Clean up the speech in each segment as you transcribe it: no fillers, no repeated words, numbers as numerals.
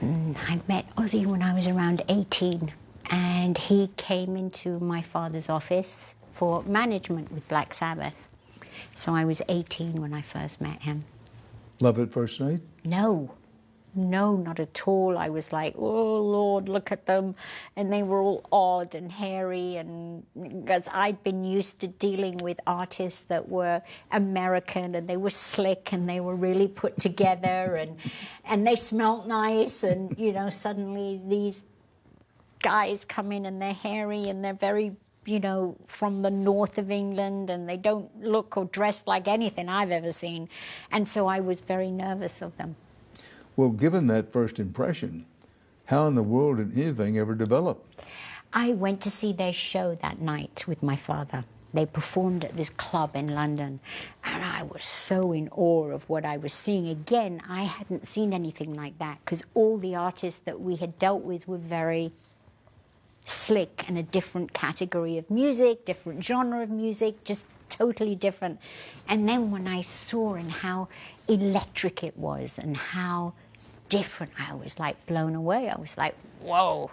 I met Ozzy when I was around 18, and he came into my father's office for management with Black Sabbath. So I was 18 when I first met him. Love at first sight? No, not at all. I was like, oh Lord, look at them. And they were all odd and hairy, and because I'd been used to dealing with artists that were American, and they were slick, and they were really put together, and they smelt nice, and you know, suddenly these guys come in and they're hairy and they're very, you know, from the north of England, and they don't look or dress like anything I've ever seen. And so I was very nervous of them. Well, given that first impression, how in the world did anything ever develop? I went to see their show that night with my father. They performed at this club in London, and I was so in awe of what I was seeing. Again, I hadn't seen anything like that, because all the artists that we had dealt with were very slick and a different category of music, different genre of music, just totally different. And then when I saw and how electric it was and how different, I was like blown away. I was like, whoa.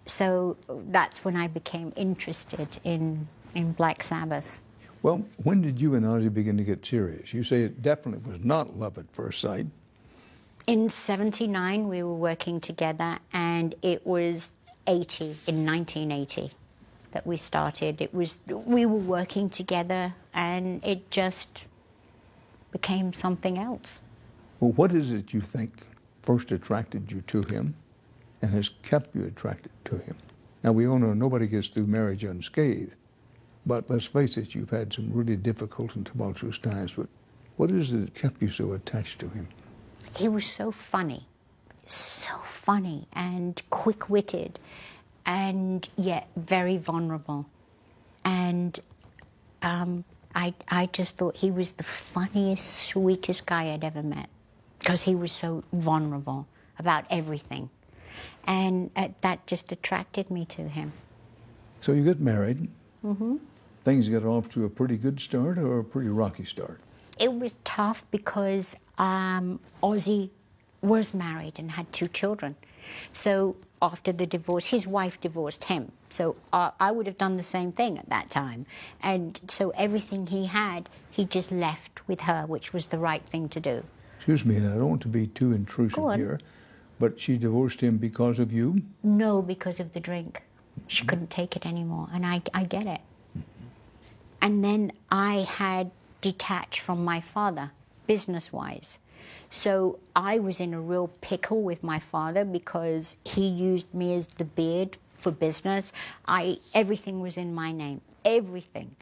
So that's when I became interested in Black Sabbath. Well, when did you and Ozzy begin to get serious? You say it definitely was not love at first sight. In '79, we were working together, and it was in 1980 that we started. We were working together, and it just became something else. Well, what is it you think first attracted you to him and has kept you attracted to him? Now, we all know nobody gets through marriage unscathed, but let's face it, you've had some really difficult and tumultuous times, but what is it that kept you so attached to him? He was so funny and quick-witted, and yet very vulnerable. And I just thought he was the funniest, sweetest guy I'd ever met, because he was so vulnerable about everything. And that just attracted me to him. So you get married. Mm-hmm. Things get off to a pretty good start or a pretty rocky start? It was tough because Ozzy was married and had 2 children. So after the divorce, his wife divorced him. So I would have done the same thing at that time. And so everything he had, he just left with her, which was the right thing to do. Excuse me, and I don't want to be too intrusive here, but she divorced him because of you? No, because of the drink. She couldn't take it anymore, and I get it. And then I had detached from my father, business-wise. So I was in a real pickle with my father because he used me as the beard for business. Everything was in my name, everything.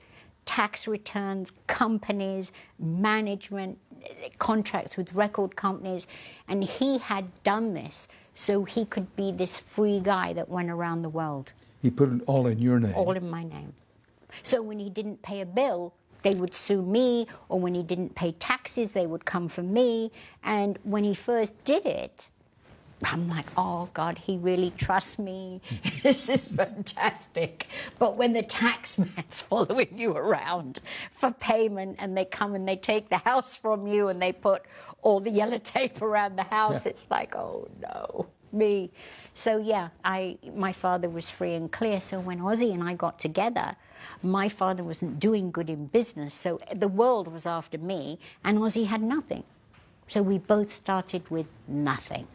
Tax returns, companies, management, contracts with record companies. And he had done this so he could be this free guy that went around the world. He put it all in your name? All in my name. So when he didn't pay a bill, they would sue me, or when he didn't pay taxes, they would come for me. And when he first did it, I'm like, oh God, he really trusts me. This is fantastic. But when the tax man's following you around for payment, and they come and they take the house from you, and they put all the yellow tape around the house, It's like, oh no, me. So yeah, my father was free and clear. So when Ozzy and I got together, my father wasn't doing good in business, so the world was after me, and Ozzy had nothing. So we both started with nothing.